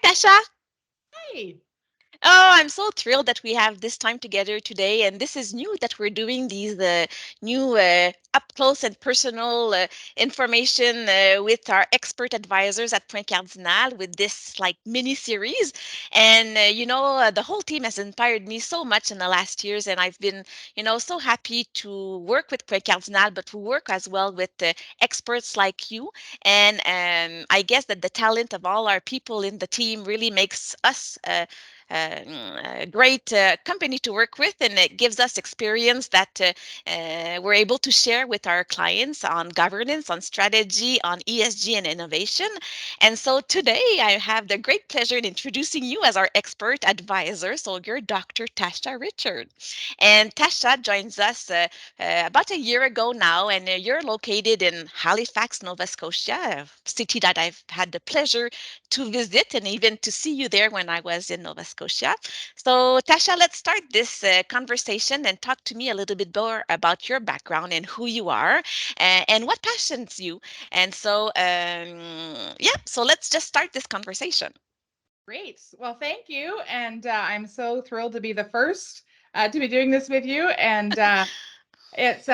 Tasha. Hey. Oh, I'm so thrilled that we have this time together today. And this is new that we're doing these new up close and personal information with our expert advisors at Point Cardinal with this like mini series. And, the whole team has inspired me so much in the last years. And I've been, so happy to work with Point Cardinal, but to work as well with experts like you. And I guess that the talent of all our people in the team really makes us. A great company to work with, and it gives us experience that we're able to share with our clients on governance, on strategy, on ESG and innovation. And so today I have the great pleasure in introducing you as our expert advisor. So you're Dr. Tasha Richard. And Tasha joins us about a year ago now, and you're located in Halifax, Nova Scotia, a city that I've had the pleasure to visit and even to see you there when I was in Nova Scotia. So, Tasha, let's start this conversation and talk to me a little bit more about your background and who you are and what passions you. And so, yeah, so let's just start this conversation. Great. Well, thank you. And I'm so thrilled to be the first to be doing this with you. And it's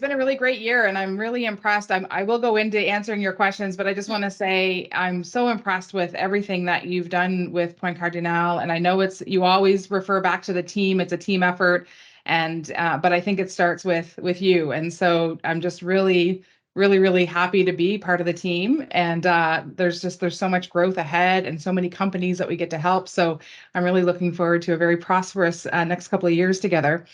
been a really great year, and I'm really impressed. I will go into answering your questions, but I just want to say I'm so impressed with everything that you've done with Point Cardinal. And I know you always refer back to the team. It's a team effort, and but I think it starts with you. And so I'm just really happy to be part of the team. And there's so much growth ahead, and so many companies that we get to help. So I'm really looking forward to a very prosperous next couple of years together.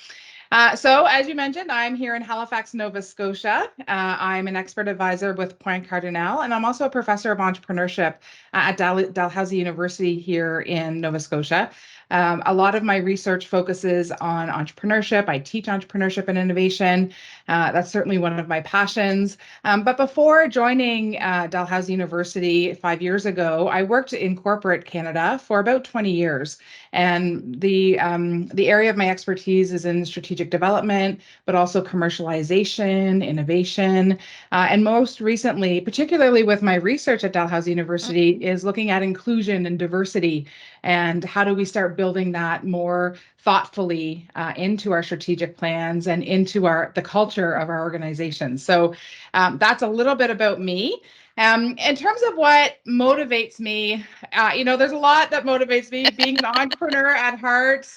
So, as you mentioned, I'm here in Halifax, Nova Scotia. I'm an expert advisor with Point Cardinal, and I'm also a professor of entrepreneurship at Dalhousie University here in Nova Scotia. A lot of my research focuses on entrepreneurship. I teach entrepreneurship and innovation. That's certainly one of my passions. But before joining Dalhousie University 5 years ago, I worked in corporate Canada for about 20 years. And the area of my expertise is in strategic development, but also commercialization, innovation, and most recently, particularly with my research at Dalhousie University, is looking at inclusion and diversity, and how do we start building that more thoughtfully into our strategic plans and into the culture of our organization. So that's a little bit about me. In terms of what motivates me, there's a lot that motivates me. Being an entrepreneur at heart,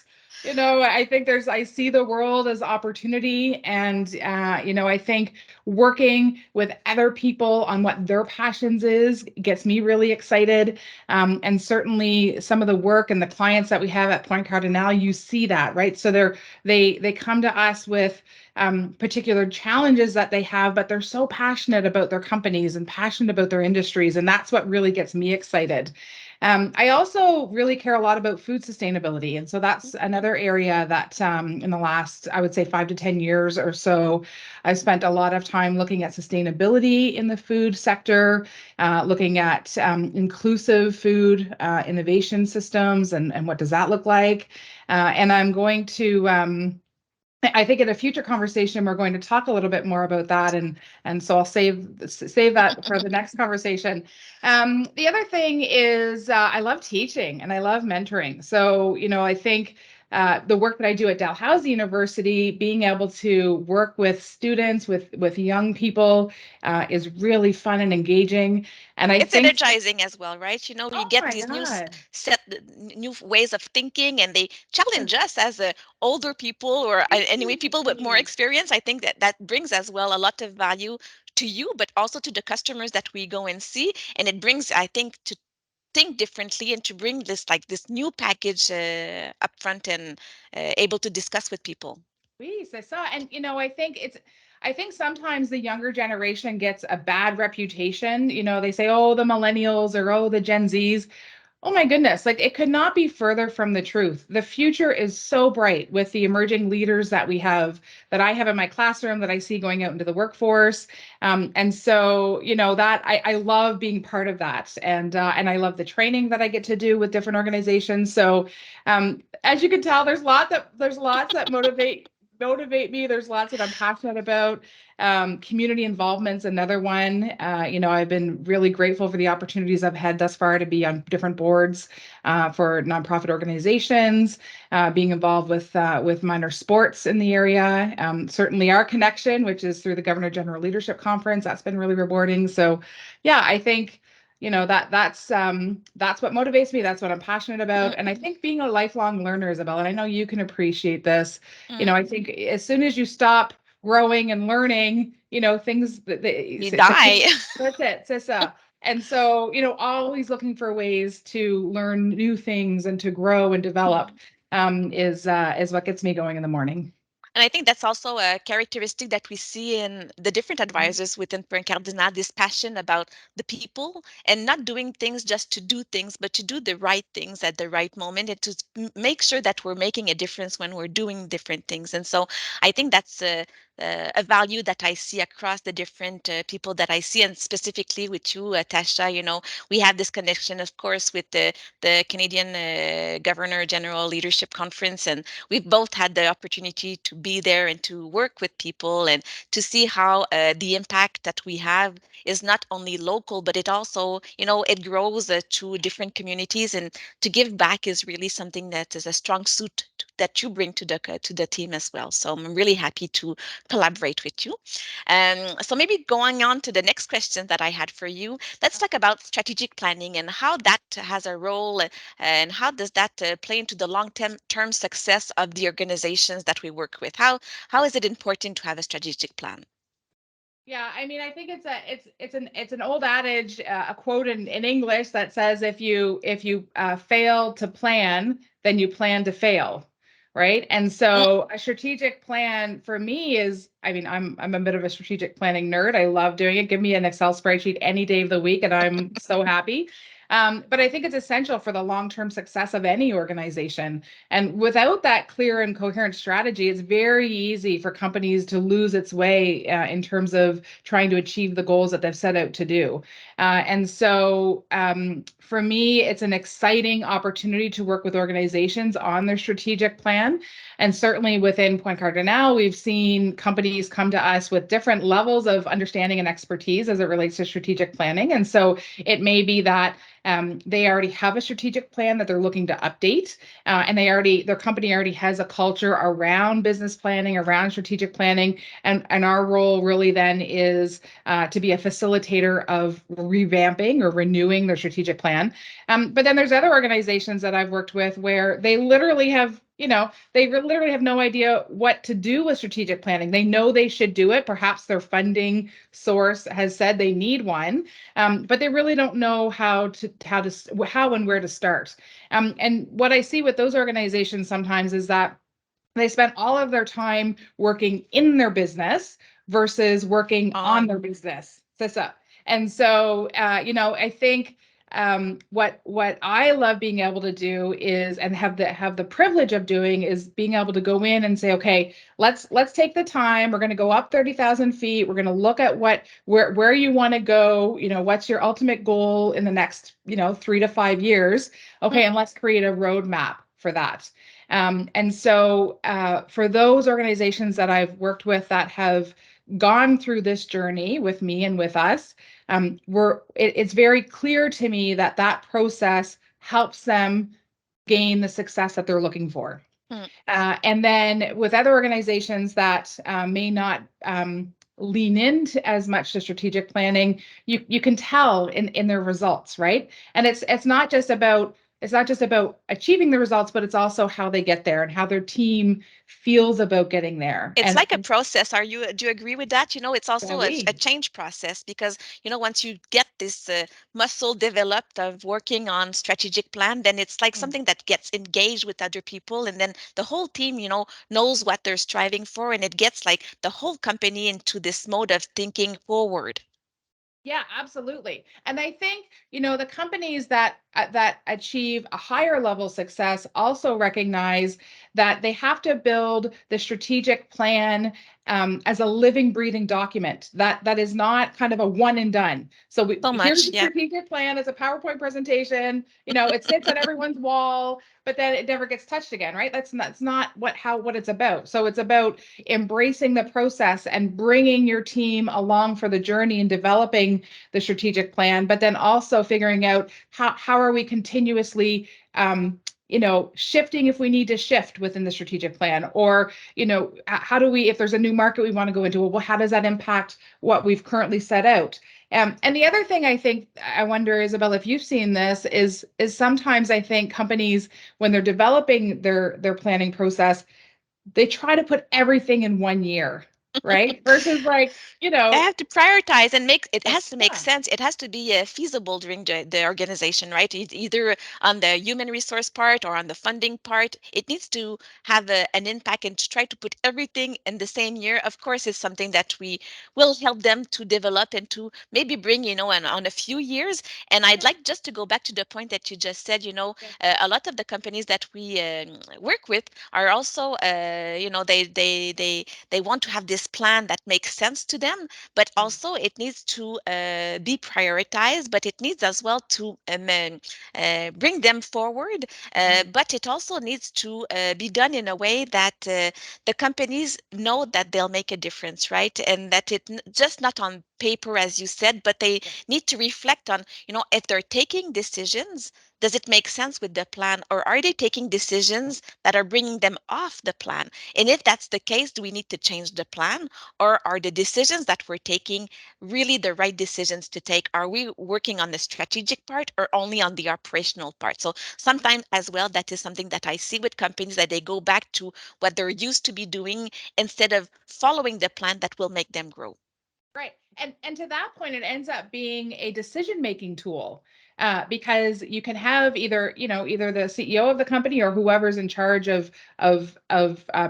I think I see the world as opportunity, and I think working with other people on what their passions is gets me really excited. And certainly some of the work and the clients that we have at Point Cardinal, you see that, right? So they come to us with particular challenges that they have, but they're so passionate about their companies and passionate about their industries. And that's what really gets me excited. I also really care a lot about food sustainability. And so that's another area that in the last, I would say, 5 to 10 years or so, I've spent a lot of time looking at sustainability in the food sector, looking at inclusive food innovation systems, and what does that look like. And I'm going to I think in a future conversation we're going to talk a little bit more about that, and so I'll save that for the next conversation. The other thing is I love teaching and I love mentoring. So I think the work that I do at Dalhousie University, being able to work with students, with young people, is really fun and engaging. And I It's think, energizing as well, right? You oh get my these God, new ways of thinking, and they challenge yes. us as older people, or anyway people with more Absolutely. experience. I think that that brings as well a lot of value to you, but also to the customers that we go and see, and it brings, I think, to think differently and to bring this new package up front and able to discuss with people. Oui, c'est ça. And I think sometimes the younger generation gets a bad reputation. They say, oh, the millennials, or oh, the Gen Zs. Oh my goodness, like it could not be further from the truth. The future is so bright with the emerging leaders that I have in my classroom, that I see going out into the workforce. And so, that I love being part of that. And I love the training that I get to do with different organizations. So as you can tell, there's lots that motivate me. There's lots that I'm passionate about. Community involvement's another one. I've been really grateful for the opportunities I've had thus far to be on different boards for nonprofit organizations, being involved with minor sports in the area. Certainly our connection, which is through the Governor General Leadership Conference, that's been really rewarding. So yeah, I think that's what motivates me. That's what I'm passionate about. Mm, And I think being a lifelong learner, Isabel, and I know you can appreciate this, mm. I think as soon as you stop growing and learning, things that You to die. that's it, Sissa. And so, always looking for ways to learn new things and to grow and develop is what gets me going in the morning. And I think that's also a characteristic that we see in the different advisors within Point Cardinal, this passion about the people and not doing things just to do things, but to do the right things at the right moment and to make sure that we're making a difference when we're doing different things. And so I think that's a value that I see across the different people that I see, and specifically with you, Tasha. We have this connection, of course, with the Canadian Governor General Leadership Conference, and we've both had the opportunity to be there and to work with people and to see how the impact that we have is not only local, but it also, it grows to different communities. And to give back is really something that is a strong suit that you bring to the team as well. So I'm really happy to collaborate with you. So maybe going on to the next question that I had for you, let's talk about strategic planning and how that has a role, and how does that play into the long term success of the organizations that we work with? How is it important to have a strategic plan? Yeah, I mean, I think it's an old adage, a quote in English that says if you fail to plan, then you plan to fail, right? And Mm, so a strategic plan for me is, I mean, I'm a bit of a strategic planning nerd. I love doing it. Give me an Excel spreadsheet any day of the week, and I'm so happy. But I think it's essential for the long-term success of any organization. And without that clear and coherent strategy, it's very easy for companies to lose its way in terms of trying to achieve the goals that they've set out to do. And so for me, it's an exciting opportunity to work with organizations on their strategic plan. And certainly within Point Cardinal, we've seen companies come to us with different levels of understanding and expertise as it relates to strategic planning. And so it may be that they already have a strategic plan that they're looking to update, and their company already has a culture around business planning, around strategic planning, and our role really then is to be a facilitator of revamping or renewing their strategic plan. But then there's other organizations that I've worked with where they literally have no idea what to do with strategic planning. They know they should do it. Perhaps their funding source has said they need one, but they really don't know how and where to start. And what I see with those organizations sometimes is that they spend all of their time working in their business versus working on on their business. And so, I think what I love being able to do is, and have the privilege of doing, is being able to go in and say, okay, let's take the time. We're going to go up 30,000 feet. We're going to look at where you want to go. What's your ultimate goal in the next 3 to 5 years? Mm, Okay, and let's create a roadmap for that. And so for those organizations that I've worked with that have gone through this journey with me and with us, it's very clear to me that that process helps them gain the success that they're looking for. mm. And then with other organizations that may not lean into as much to strategic planning, you can tell in their results, right? And it's not just about achieving the results, but it's also how they get there and how their team feels about getting there. It's And like a process. Do you agree with that? It's also a we, change process because, once you get this muscle developed of working on strategic plan, then it's like something that gets engaged with other people. And then the whole team, knows what they're striving for. And it gets like the whole company into this mode of thinking forward. yeah, absolutely. And I think, the companies that achieve a higher level success also recognize that they have to build the strategic plan as a living, breathing document. That is not kind of a one and done. So So here's much. the Yeah. strategic plan as a PowerPoint presentation. It sits on everyone's wall, but then it never gets touched again, right? That's not what it's about. So it's about embracing the process and bringing your team along for the journey and developing the strategic plan, but then also figuring out how are we continuously shifting if we need to shift within the strategic plan, or how do we, if there's a new market we want to go into, well, how does that impact what we've currently set out? And the other thing I think, I wonder, Isabel, if you've seen this, is sometimes I think companies, when they're developing their planning process, they try to put everything in 1 year, right? Versus like, They have to prioritize and make it has to make yeah. sense. It has to be feasible during the organization, right? Either on the human resource part or on the funding part. It needs to have an impact, and to try to put everything in the same year, of course, is something that we will help them to develop and to maybe bring, on a few years. And I'd Yeah, like just to go back to the point that you just said, yeah, a lot of the companies that we work with are also, they want to have this plan that makes sense to them, but also it needs to be prioritized, but it needs as well to bring them forward, but it also needs to be done in a way that the companies know that they'll make a difference, right? And that just not on paper, as you said, but they yeah. need to reflect on, if they're taking decisions, does it make sense with the plan, or are they taking decisions that are bringing them off the plan? And if that's the case, do we need to change the plan, or are the decisions that we're taking really the right decisions to take? Are we working on the strategic part or only on the operational part? So sometimes as well, that is something that I see with companies, that they go back to what they're used to be doing instead of following the plan that will make them grow. Right. And to that point, it ends up being a decision-making tool, because you can have either the CEO of the company or whoever's in charge of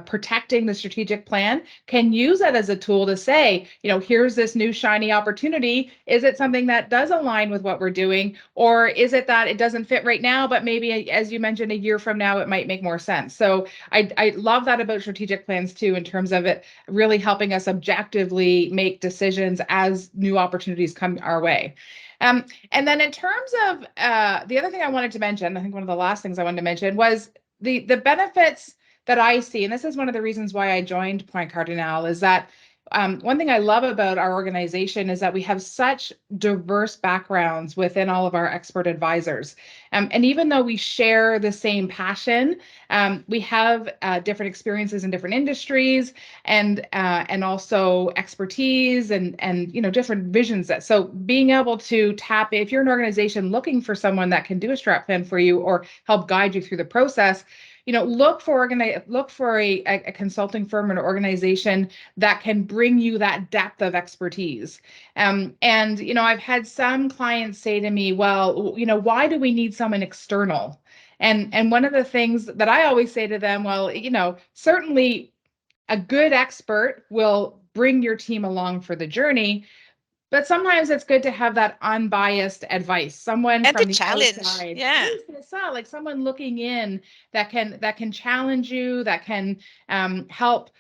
protecting the strategic plan can use that as a tool to say, here's this new shiny opportunity. Is it something that does align with what we're doing, or is it that it doesn't fit right now, but maybe, as you mentioned, a year from now it might make more sense? So I love that about strategic plans too, in terms of it really helping us objectively make decisions as new opportunities come our way. Um, and then in terms of the other thing I wanted to mention, I think one of the last things I wanted to mention was the benefits that I see, and this is one of the reasons why I joined Point Cardinal, is that one thing I love about our organization is that we have such diverse backgrounds within all of our expert advisors. And even though we share the same passion, we have different experiences in different industries, and also expertise, and different visions. So being able to tap, if you're an organization looking for someone that can do a strat plan for you or help guide you through the process, look for a consulting firm or an organization that can bring you that depth of expertise. And I've had some clients say to me, well, why do we need someone external? And one of the things that I always say to them, well, certainly a good expert will bring your team along for the journey, but sometimes it's good to have that unbiased advice, someone And the from the challenge. outside. Yeah. Yes, it's not like someone looking in that can challenge you, that can help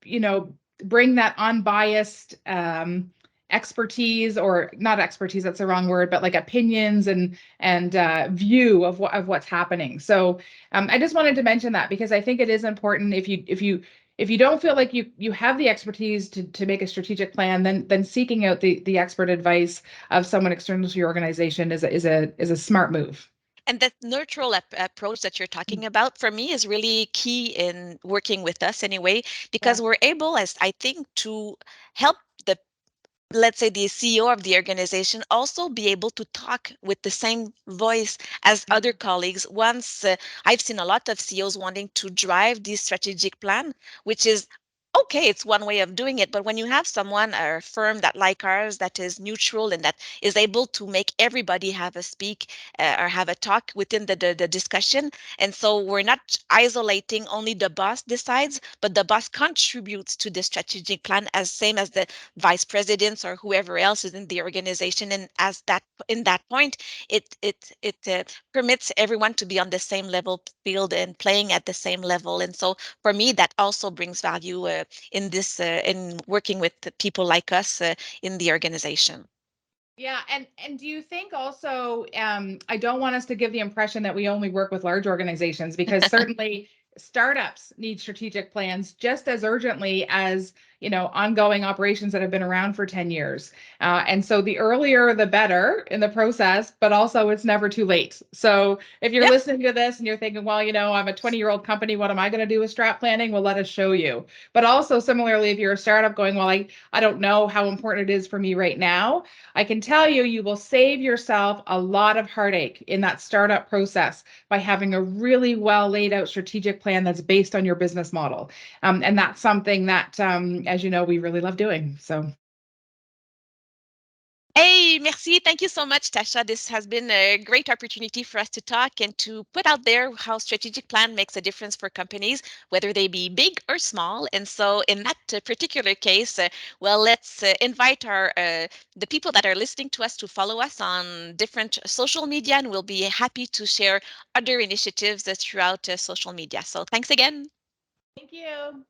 you know bring that unbiased expertise, or not expertise, that's the wrong word, but like opinions and view of what's happening. So I just wanted to mention that, because I think it is important. If you don't feel like you have the expertise to make a strategic plan, then seeking out the expert advice of someone external to your organization is a smart move. And that neutral approach that you're talking about, for me, is really key in working with us anyway, Yeah. because we're able, as I think, to help the, let's say, the CEO of the organization also be able to talk with the same voice as other colleagues. Once I've seen a lot of CEOs wanting to drive this strategic plan, which is Okay, it's one way of doing it, but when you have someone or a firm that like ours that is neutral and that is able to make everybody have a speak or have a talk within the discussion, and so we're not isolating only the boss decides, but the boss contributes to the strategic plan as same as the vice presidents or whoever else is in the organization, and as that in that point, it permits everyone to be on the same level field and playing at the same level, and so for me that also brings value in this in working with the people like us in the organization. Yeah, and do you think also, I don't want us to give the impression that we only work with large organizations, because certainly startups need strategic plans just as urgently as, ongoing operations that have been around for 10 years. And so the earlier the better in the process, but also it's never too late. So if you're Yep. listening to this and you're thinking, well, I'm a 20-year-old company, what am I going to do with strat planning? Well, let us show you. But also similarly, if you're a startup going, well, I don't know how important it is for me right now, I can tell you, you will save yourself a lot of heartache in that startup process by having a really well laid out strategic plan that's based on your business model. And that's something that, as you know, we really love doing. So, Hey, merci. Thank you so much, Tasha. This has been a great opportunity for us to talk and to put out there how strategic plan makes a difference for companies, whether they be big or small. And so, in that particular case, well, let's invite our the people that are listening to us to follow us on different social media, and we'll be happy to share other initiatives throughout social media. So, thanks again. thank you.